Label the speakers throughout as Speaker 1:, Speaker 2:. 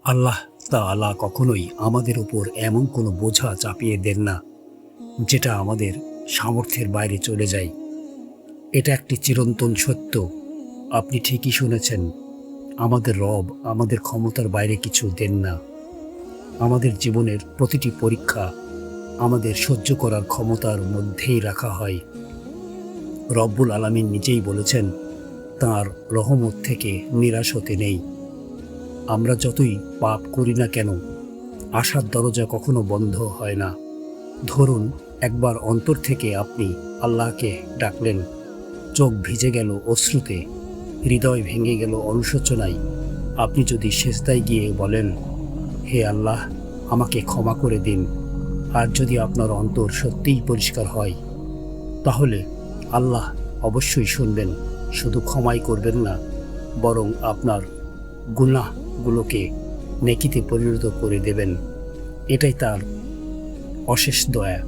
Speaker 1: আল্লাহ তাআলা কখনোই আমাদের উপর এমন কোনো বোঝা চাপিয়ে দেন না যেটা আমাদের সামর্থ্যের বাইরে চলে যায়। এটা একটি চিরন্তন সত্য। আপনি ঠিকই শুনেছেন। আমাদের রব আমাদের ক্ষমতার বাইরে কিছু দেন না। আমাদের জীবনের প্রতিটি পরীক্ষা আমাদের সহ্য করার ক্ষমতার মধ্যেই রাখা হয়। রব্বুল আলামিন নিজেই বলেছেন, তাঁর রহমত থেকে নিরাশ হতে নেই। আমরা যতই পাপ করি না কেন, আশার দরজা কখনো বন্ধ হয় না। ধরুন, একবার অন্তর থেকে আপনি আল্লাহকে ডাকলেন, চোখ ভিজে গেল অশ্রুতে, হৃদয় ভেঙে গেল অনুশোচনায়। আপনি যদি সেজদায় গিয়ে বলেন, হে আল্লাহ, আমাকে ক্ষমা করে দিন, আর যদি আপনার অন্তর সত্যিই পরিষ্কার হয়, তাহলে আল্লাহ অবশ্যই শুনবেন। শুধু ক্ষমাই করবেন না, বরং আপনার গুনাহগুলোকে নেকিতে পরিণত করে দেবেন। এটাই তার অশেষ দয়া।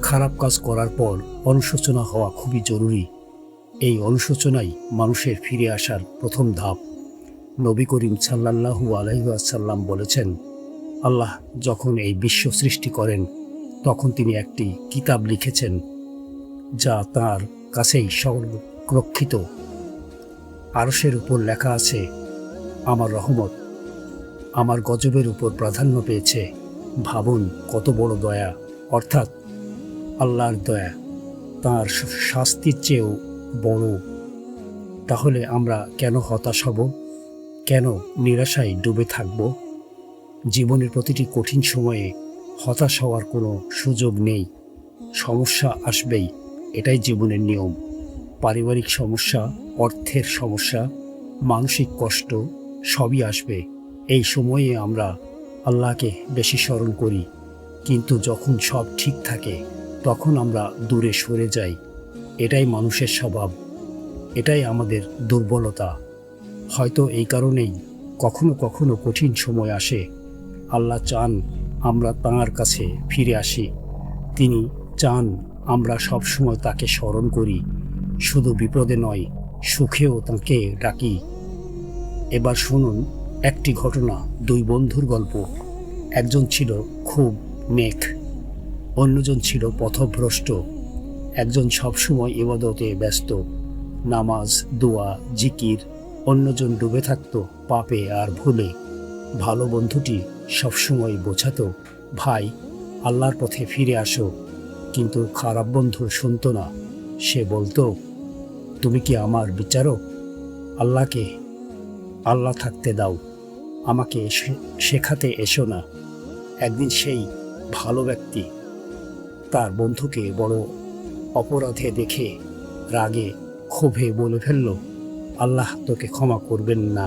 Speaker 1: খারাপ কাজ করার পর অনুশোচনা হওয়া খুবই জরুরি। এই অনুশোচনাই মানুষের ফিরে আসার প্রথম ধাপ। নবী করিম সাল্লাল্লাহু আলাইহি ওয়াসাল্লাম বলেছেন, আল্লাহ যখন এই বিশ্ব সৃষ্টি করেন, তখন তিনি একটি কিতাব লিখেছেন, যা তাঁর কাছেই সংরক্ষিত। আরশের উপর লেখা আছে, আমার রহমত আমার গজবের উপর প্রাধান্য পেয়েছে। ভাবুন কত বড় দয়া! অর্থাৎ আল্লাহর দয়া তাঁর শাস্তির চেয়েও বড়। তাহলে আমরা কেন হতাশ হব? কেন নিরাশায় ডুবে থাকব? জীবনের প্রতিটি কঠিন সময়ে হতাশ হওয়ার কোনো সুযোগ নেই। সমস্যা আসবেই, এটাই জীবনের নিয়ম। পারিবারিক সমস্যা, অর্থের সমস্যা, মানসিক কষ্ট সবই আসবে। এই সময়ে আমরা আল্লাহকে বেশি স্মরণ করি, কিন্তু যখন সব ঠিক থাকে তখন আমরা দূরে সরে যাই। এটাই মানুষের স্বভাব, এটাই আমাদের দুর্বলতা। হয়তো এই কারণেই কখনো কখনো কঠিন সময় আসে। আল্লাহ চান আমরা তাঁর কাছে ফিরে আসি। তিনি চান আমরা সবসময় তাকে স্মরণ করি, শুধু বিপদে নয়, সুখেও তাঁকে ডাকি। এবার শুনুন একটি ঘটনা, দুই বন্ধুর গল্প। একজন ছিল খুব নেক, অন্যজন ছিল পথভ্রষ্ট। একজন সবসময় ইবাদতে ব্যস্ত, নামাজ, দোয়া, জিকির। অন্যজন ডুবে থাকত পাপে আর ভুলে। ভালো বন্ধুটি সবসময় বোঝাতো, ভাই, আল্লাহর পথে ফিরে আসো। কিন্তু খারাপ বন্ধু শুনত না। সে বলতো, তুমি কি আমার বিচারক? আল্লাহকে আল্লাহ থাকতে দাও, আমাকে শেখাতে এসো না। একদিন সেই ভালো ব্যক্তি তার বন্ধুকে বড় অপরাধে দেখে রাগে ক্ষোভে বলে ফেলল, আল্লাহ তোকে ক্ষমা করবেন না।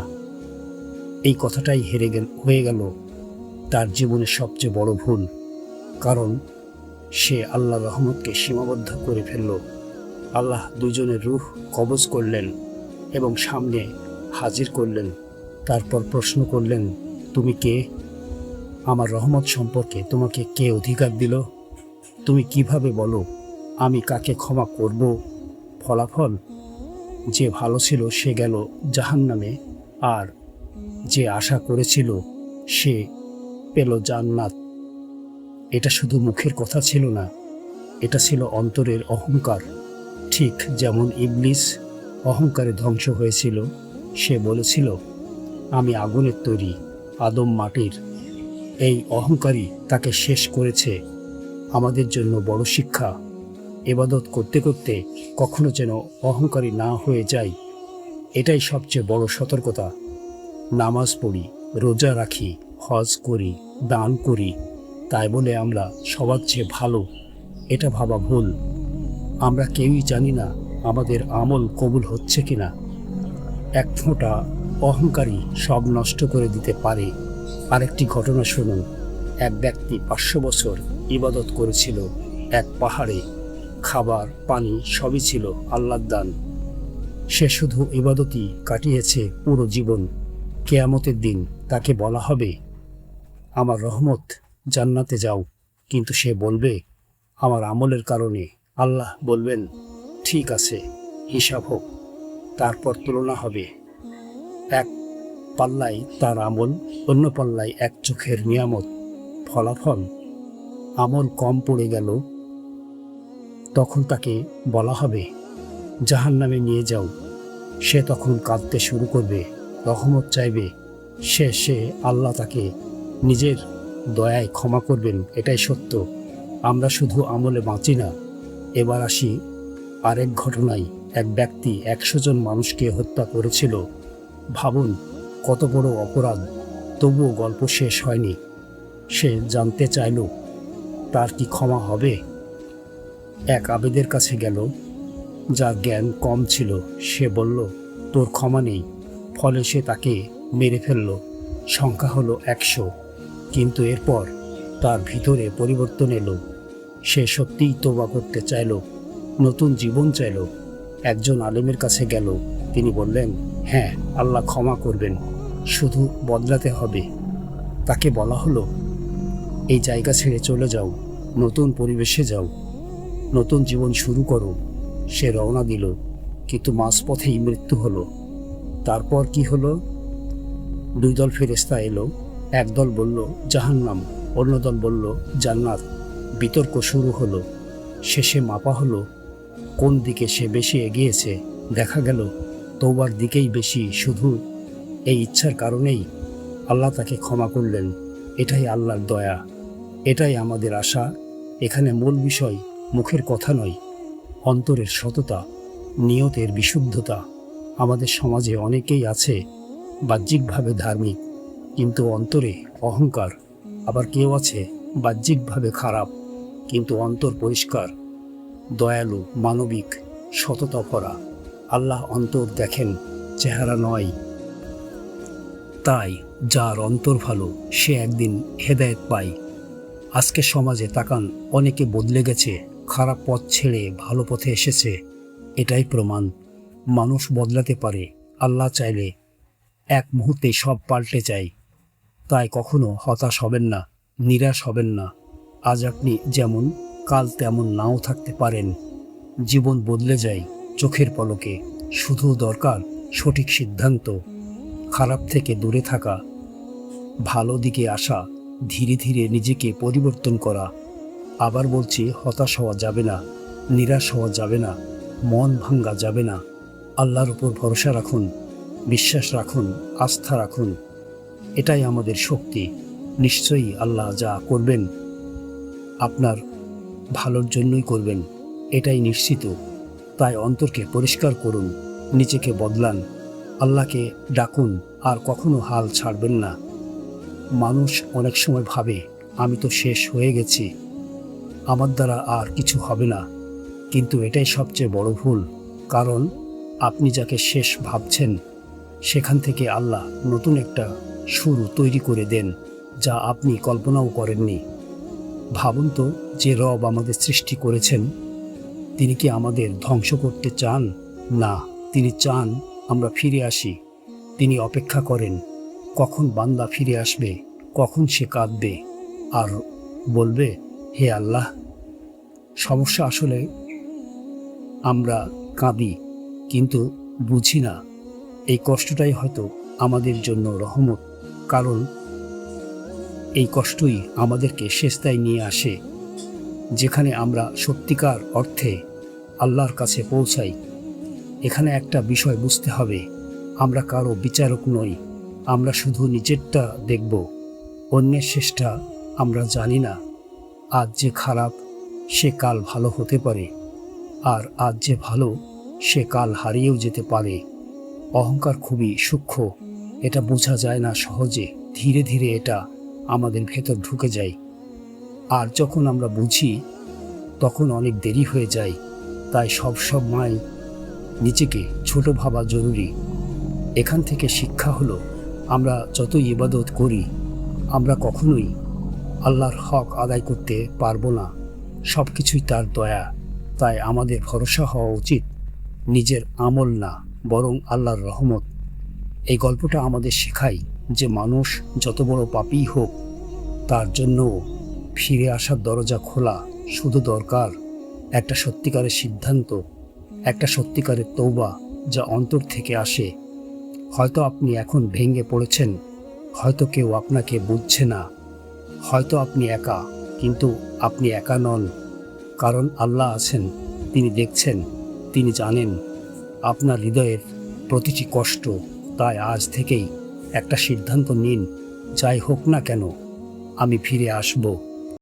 Speaker 1: এই কথাটাই হয়ে গেল তার জীবনের সবচেয়ে বড় ভুল। কারণ সে আল্লাহর রহমতকে সীমাবদ্ধ করে ফেলল। আল্লাহ দুজনের রূহ কবজ করলেন এবং সামনে হাজির করলেন। তারপর প্রশ্ন করলেন, তুমি কে? আমার রহমত সম্পর্কে তোমাকে কে অধিকার দিল? তুমি কিভাবে বলো আমি কাকে ক্ষমা করব? ফলাফল, যে ভালো ছিল সে গেল জাহান্নামে, আর যে আশা করেছিল সে পেল জান্নাত। এটা শুধু মুখের কথা ছিল না, এটা ছিল অন্তরের অহংকার। ঠিক যেমন ইবলিস অহংকারে ধ্বংস হয়েছিল। সে বলেছিল, আমি আগুনের তৈরি, আদম মাটির। এই অহংকারই তাকে শেষ করেছে। আমাদের জন্য বড় শিক্ষা, ইবাদত করতে করতে কখনো যেন অহংকারী না হয়ে যাই। এটাই সবচেয়ে বড় সতর্কতা। নামাজ পড়ি, রোজা রাখি, হজ করি, দান করি, তাই বলে আমরা সবার চেয়ে ভালো, এটা ভাবা ভুল। আমরা কেউই জানি না আমাদের আমল কবুল হচ্ছে কিনা। এক ফোঁটা অহংকারী সব নষ্ট করে দিতে পারে। আরেকটি ঘটনা শুনুন। এক ব্যক্তি 500 বছর ইবাদত করেছিল এক পাহাড়ে। খাবার, পানি সবই ছিল আল্লাহর দান। সে শুধু ইবাদতই কাটিয়েছে পুরো জীবন। কিয়ামতের দিন তাকে বলা হবে, আমার রহমত, জান্নাতে যাও। কিন্তু সে বলবে, আমার আমলের কারণে। আল্লাহ বলবেন, ঠিক আছে, হিসাব হোক। তারপর তুলনা হবে। এক পাল্লায় তার আমল, অন্য পাল্লায় এক চোখের নিয়ামত। ফলাফল, আমল কম পড়ে গেল। তখন তাকে বলা হবে জাহান্নামে নিয়ে যাও। সে তখন কাঁদতে শুরু করবে, রহমত চাইবে। সে আল্লাহ তাকে নিজের দয়ায় ক্ষমা করবেন, এটাই সত্য। আমরা শুধু আমলে বাঁচি না। এবার আসি আরেক ঘটনায়। এক ব্যক্তি 100 জন মানুষকে হত্যা করেছিল। ভাবুন কত বড় অপরাধ। তবুও গল্প শেষ হয়নি। সে জানতে চাইল তার কি ক্ষমা হবে। এক আবেদের কাছে গেল, যার জ্ঞান কম ছিল। সে বলল, তোর ক্ষমা নেই। ফলে সে তাকে মেরে ফেলল। সংখ্যা হলো 100। কিন্তু এরপর তার ভিতরে পরিবর্তন এলো। সে সত্যিই তওবা করতে চাইল, নতুন জীবন চাইল। একজন আলেমের কাছে গেল। তিনি বললেন, হ্যাঁ, আল্লাহ ক্ষমা করবেন, শুধু বদলাতে হবে। তাকে বলা হলো, এই জায়গা ছেড়ে চলে যাও, নতুন পরিবেশে যাও, নতুন জীবন শুরু করো। সে রওনা দিল, কিন্তু মাঝপথেই মৃত্যু হলো। তারপর কি হলো? 2 দল ফেরেশতা এলো। এক দল বলল জাহান্নাম, অন্য দল বলল জান্নাত। বিতর্ক শুরু হলো। শেষে মাপা হলো কোন দিকে সে বেশি এগিয়েছে। দেখা গেল তওবার দিকেই বেশি। শুধু এই ইচ্ছার কারণেই আল্লাহ তাকে ক্ষমা করলেন। এটাই আল্লাহর দয়া, এটাই আমাদের আশা। এখানে মূল বিষয় মুখের কথা নয়, অন্তরের সততা, নিয়তের বিশুদ্ধতা। আমাদের সমাজে অনেকেই আছে বাহ্যিকভাবে ধার্মিক, কিন্তু অন্তরে অহংকার। আবার কেউ আছে বাহ্যিকভাবে খারাপ, কিন্তু অন্তর পরিষ্কার, দয়ালু, মানবিক, সততা ভরা। আল্লাহ অন্তর দেখেন, চেহারা নয়। তাই যার অন্তর ভালো সে একদিন হেদায়েত পায়। আজকে সমাজে তাকান, অনেকে বদলে গেছে, খারাপ পথ ছেড়ে ভালো পথে এসেছে। এটাই প্রমাণ মানুষ বদলাতে পারে। আল্লাহ চাইলে এক মুহূর্তে সব পাল্টে যায়। তাই কখনো হতাশ হবেন না, নিরাশ হবেন না। আজ আপনি যেমন, কাল তেমন নাও থাকতে পারেন। জীবন বদলে যায় চোখের পলকে। শুধু দরকার সঠিক সিদ্ধান্ত, খারাপ থেকে দূরে থাকা, ভালো দিকে আসা, ধীরে ধীরে নিজেকে পরিবর্তন করা। আবার বলছি, হতাশ হওয়া যাবে না, নিরাশ হওয়া যাবে না, মন ভাঙ্গা যাবে না। আল্লাহর উপর ভরসা রাখুন, বিশ্বাস রাখুন, আস্থা রাখুন। এটাই আমাদের শক্তি। নিশ্চয়ই আল্লাহ যা করবেন আপনার ভালোর জন্যই করবেন, এটাই নিশ্চিত। তাই অন্তরকে পরিষ্কার করুন, নিজেকে বদলান, আল্লাহকে ডাকুন, আর কখনো হাল ছাড়বেন না। মানুষ অনেক সময় ভাবে, আমি তো শেষ হয়ে গেছি, আমার দ্বারা আর কিছু হবে না। কিন্তু এটাই সবচেয়ে বড় ভুল। কারণ আপনি যাকে শেষ ভাবছেন, সেখান থেকে আল্লাহ নতুন একটা শুরু তৈরি করে দেন, যা আপনি কল্পনাও করেননি। ভাবুন তো, যে রব আমাদের সৃষ্টি করেছেন, তিনি কি আমাদের ধ্বংস করতে চান? না, তিনি চান আমরা ফিরে আসি। তিনি অপেক্ষা করেন কখন বান্দা ফিরে আসবে, কখন সে কাঁদবে আর বলবে, হে আল্লাহ। সমস্যা আসলে আমরা কাঁদি, কিন্তু বুঝি না। এই কষ্টটাই হয়তো আমাদের জন্য রহমত, কারণ এই কষ্টই আমাদেরকে সেজদায় নিয়ে আসে, যেখানে আমরা সত্যিকার অর্থে আল্লাহর কাছে পৌঁছাই। এখানে একটা বিষয় বুঝতে হবে, আমরা কারো বিচারক নই। আমরা শুধু নিজেরটা দেখব, অন্যের শেষটা আমরা জানি না। আজ যে খারাপ সে কাল ভালো হতে পারে, আর আজ যে ভালো সে কাল হারিয়েও যেতে পারে। অহংকার খুবই সূক্ষ্ম, এটা বোঝা যায় না সহজে। ধীরে ধীরে এটা আমাদের ভেতর ঢুকে যায়, আর যখন আমরা বুঝি তখন অনেক দেরি হয়ে যায়। তাই সবসময় নিজেকে ছোট ভাবা জরুরি। এখান থেকে শিক্ষা হলো, আমরা যতই ইবাদত করি, আমরা কখনোই আল্লাহর হক আদায় করতে পারবো না। সব কিছুই তার দয়া। তাই আমাদের ভরসা হওয়া উচিত নিজের আমল না, বরং আল্লাহর রহমত। এই গল্পটা আমাদের শেখায় যে মানুষ যত বড় পাপীই হোক, তার জন্য ফিরে আসার দরজা খোলা। শুধু দরকার একটা সত্যিকারের সিদ্ধান্ত, একটা সত্যিকারের তওবা, যা অন্তর থেকে আসে। হয়তো আপনি এখন ভেঙে পড়েছেন, হয়তো কেউ আপনাকে বুঝছে না, হয়তো আপনি একা, কিন্তু আপনি একা নন। কারণ আল্লাহ আছেন, তিনি দেখছেন, তিনি জানেন আপনার হৃদয়ের প্রতিটি কষ্ট। তাই আজ থেকেই একটা সিদ্ধান্ত নিন, যাই হোক না কেন আমি ফিরে আসব।